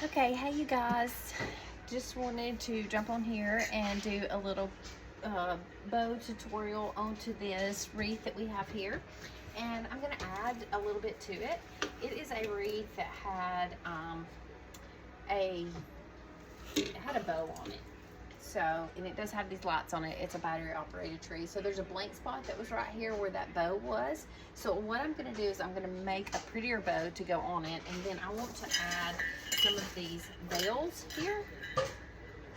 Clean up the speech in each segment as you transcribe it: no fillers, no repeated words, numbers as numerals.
Okay, hey you guys. Just wanted to jump on here and do a little bow tutorial onto this wreath that we have here. And I'm going to add a little bit to it. It is a wreath that had a bow on it. So, and it does have these lights on it. It's a battery operated tree. So there's a blank spot that was right here where that bow was. So what I'm going to do is I'm going to make a prettier bow to go on it. And then I want to add some of these bells here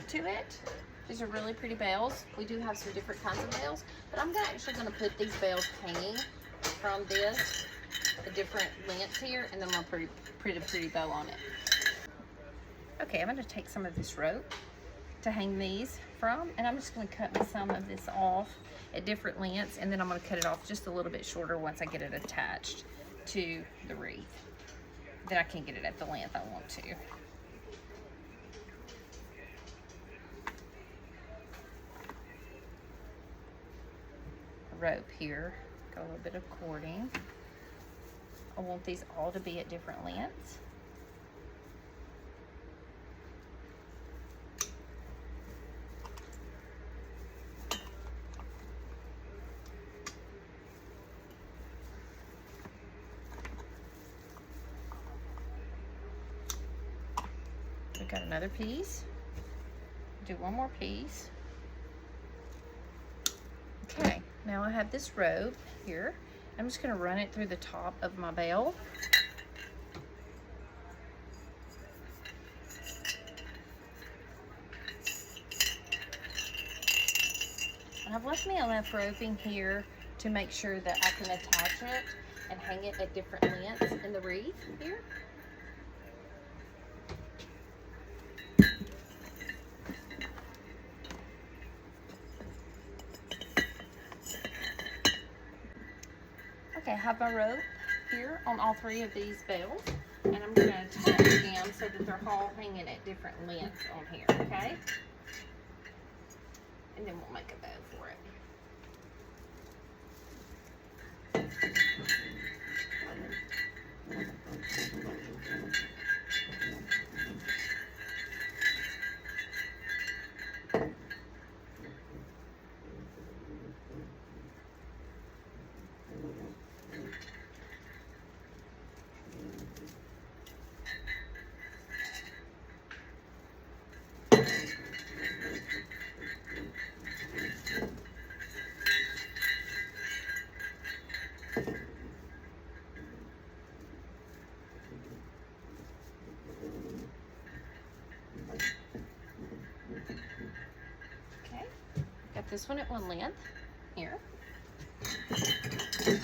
to it. These are really pretty bells. We do have some different kinds of bells, but I'm actually going to put these bells hanging from this, the different lengths here, and then I'm going to put a pretty bow on it. Okay, I'm going to take some of this rope to hang these from, and I'm just going to cut some of this off at different lengths, and then I'm going to cut it off just a little bit shorter once I get it attached to the wreath. Then I can get it at the length I want to. Rope here, got a little bit of cording. I want these all to be at different lengths. We got another piece. Do one more piece. Okay, now I have this rope here. I'm just going to run it through the top of my bell. And I've left me enough roping here to make sure that I can attach it and hang it at different lengths in the wreath here. Okay, I have my rope here on all three of these bells, and I'm going to attach them so that they're all hanging at different lengths on here, okay? And then we'll make a bow for it. This one at one length here, and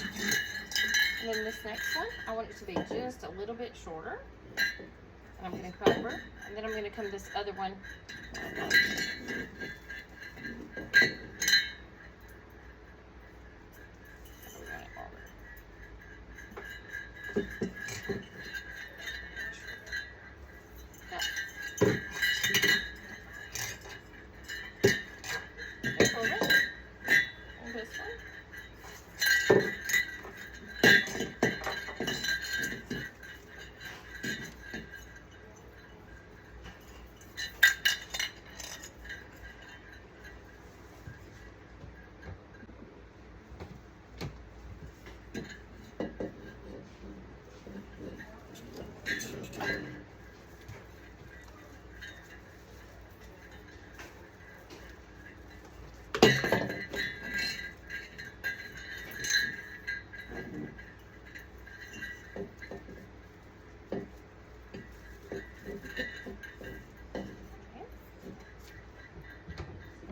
then this next one I want it to be just a little bit shorter, and I'm going to come over, and then I'm going to come this other one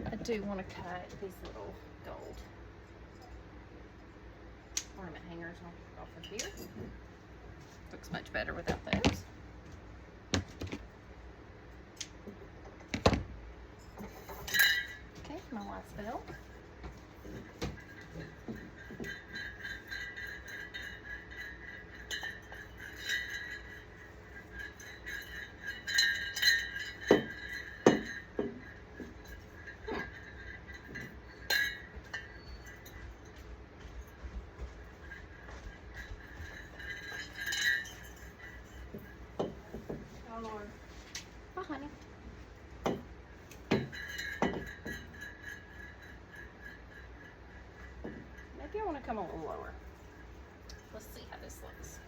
I do want to cut these little gold ornament hangers off of here. Looks much better without those. Okay, my last bell. Oh Lord. Bye, honey. Maybe I want to come a little lower. Let's see how this looks.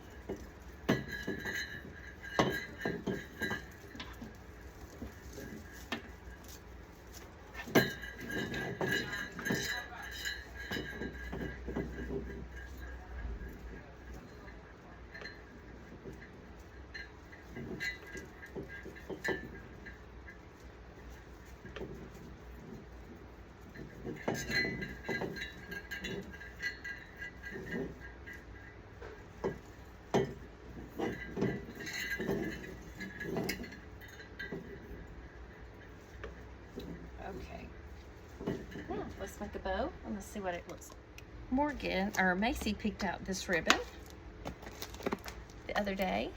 Okay. Now let's make a bow and let's see what it looks like. Morgan, or Macy, picked out this ribbon the other day.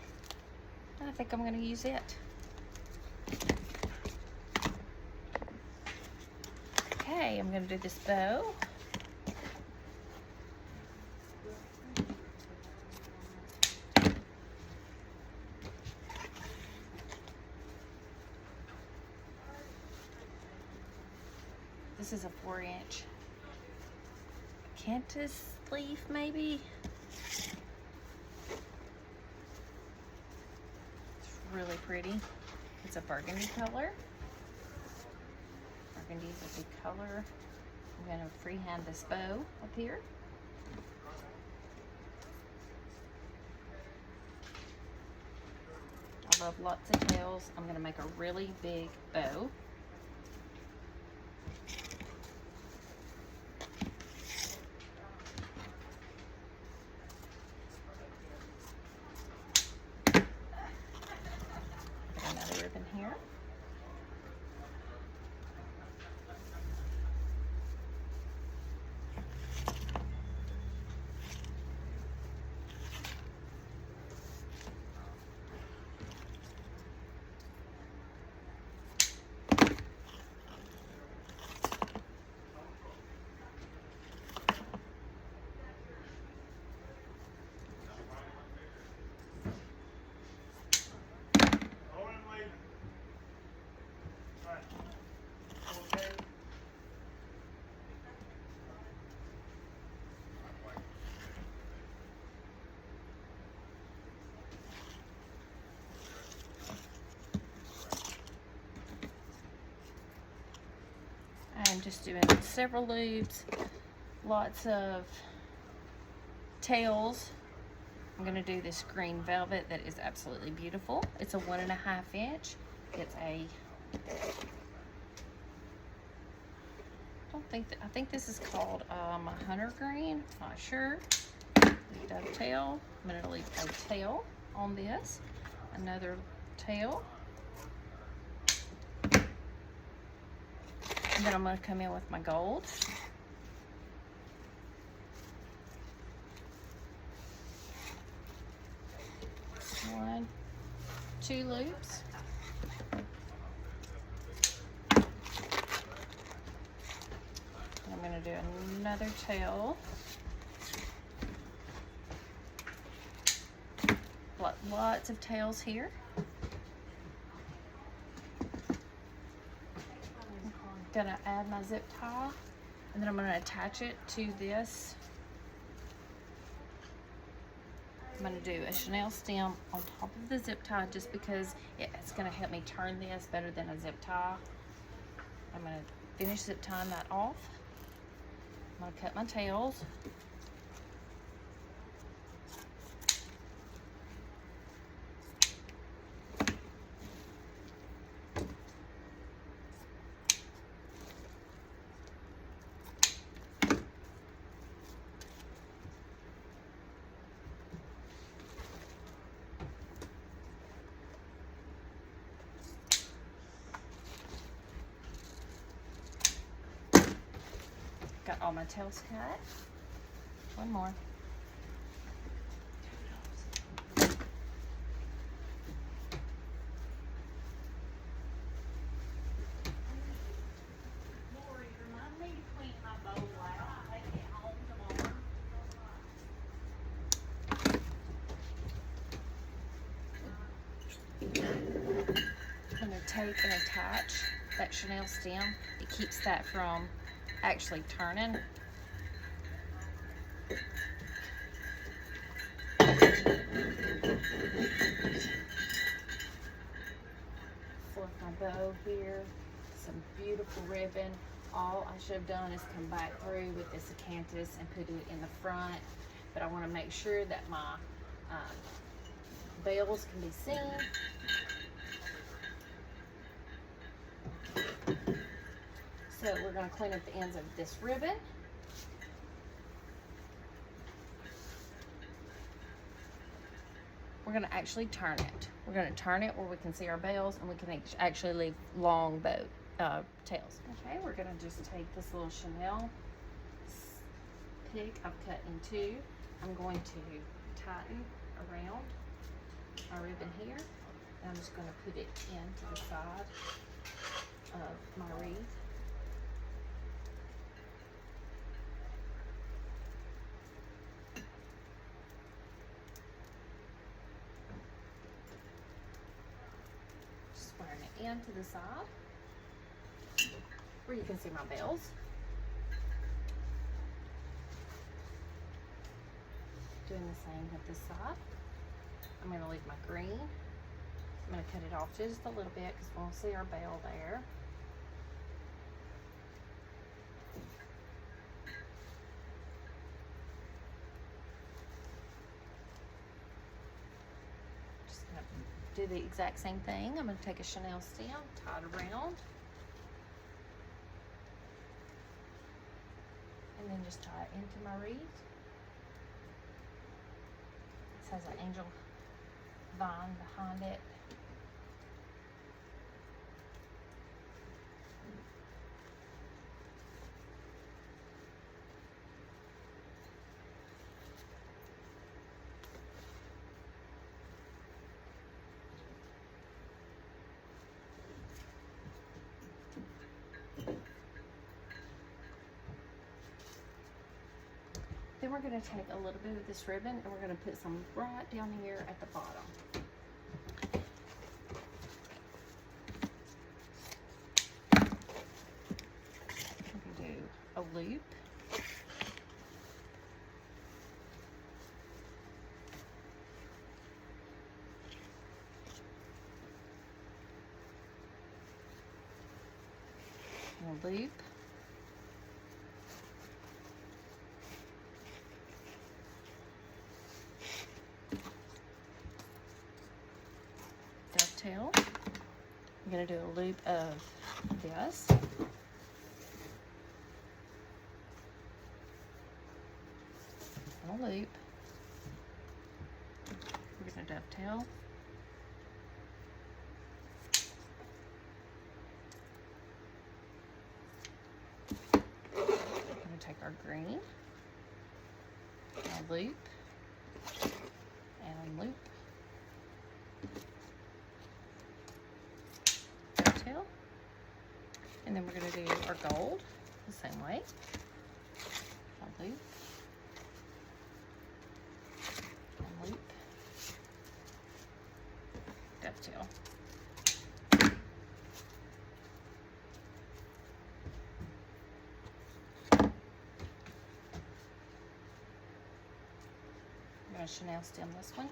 I think I'm going to use it. Okay, I'm going to do this bow. This is a 4-inch canvas leaf, maybe. It's really pretty. It's a burgundy color. Burgundy is a good color. I'm going to freehand this bow up here. I love lots of tails. I'm going to make a really big bow. Here. I'm just doing several loops, lots of tails. I'm going to do this green velvet that is absolutely beautiful. It's a 1.5 inch. It's a, I think this is called a hunter green, not sure. Dovetail. I'm going to leave a tail on this, another tail. And then I'm going to come in with my gold. One, 2 loops. And I'm going to do another tail. Lots of tails here. Gonna add my zip tie, and then I'm gonna attach it to this. I'm gonna do a chenille stem on top of the zip tie just because it's gonna help me turn this better than a zip tie. I'm gonna finish zip tying that off. I'm gonna cut my tails. Got all my tails cut. One more. I'm gonna take and attach that chenille stem. It keeps that from actually turning. Fluff my bow here. Some beautiful ribbon. All I should have done is come back through with this acanthus and put it in the front, but I want to make sure that my bells can be seen. So we're going to clean up the ends of this ribbon. We're going to actually turn it. We're going to turn it where we can see our bells and we can actually leave long bow tails. Okay, we're going to just take this little chenille pick I've cut in two. I'm going to tighten around my ribbon here. And I'm just going to put it into the side of my wreath. Just wearing it into the side where you can see my bells. Doing the same with this side. I'm going to leave my green. I'm going to cut it off just a little bit because we'll see our bell there. Just going to do the exact same thing. I'm going to take a chenille stem, tie it around, and then just tie it into my wreath. This has an angel vine behind it. Then we're going to take a little bit of this ribbon and we're going to put some right down here at the bottom. We can do a loop. And a loop. Dovetail. I'm going to do a loop of this. And a loop. We're going to dovetail. We're going to take our green, and a loop, and a loop. Dovetail. And then we're going to do our gold the same way. A loop. And loop. Dovetail. I'm going to chenille stem this one.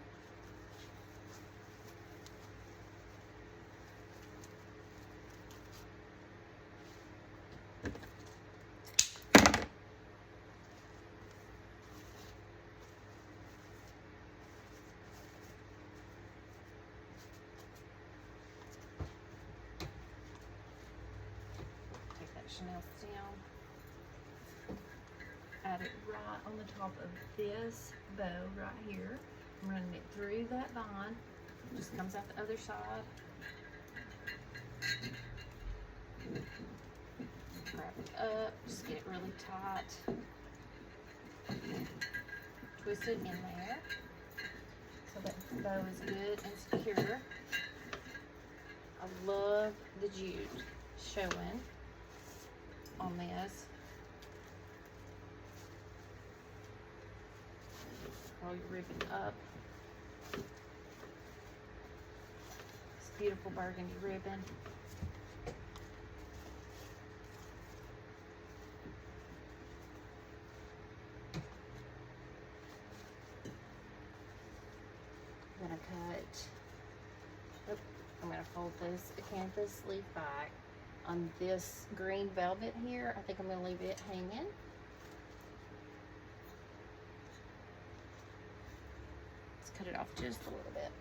Chenille stem, add it right on the top of this bow right here. I'm running it through that vine, just comes out the other side. Wrap it up, just get it really tight. Twist it in there so that the bow is good and secure. I love the jute showing on this. Roll your ribbon up. beautiful burgundy ribbon. I'm gonna I'm gonna fold this acanthus leaf back on this green velvet here. I think I'm gonna leave it hanging. Let's cut it off just a little bit.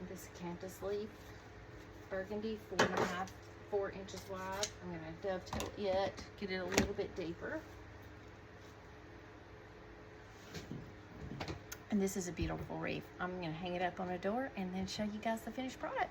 This acanthus leaf, burgundy, 4 inches wide. I'm gonna dovetail it, get it a little bit deeper. And this is a beautiful wreath. I'm gonna hang it up on a door and then show you guys the finished product.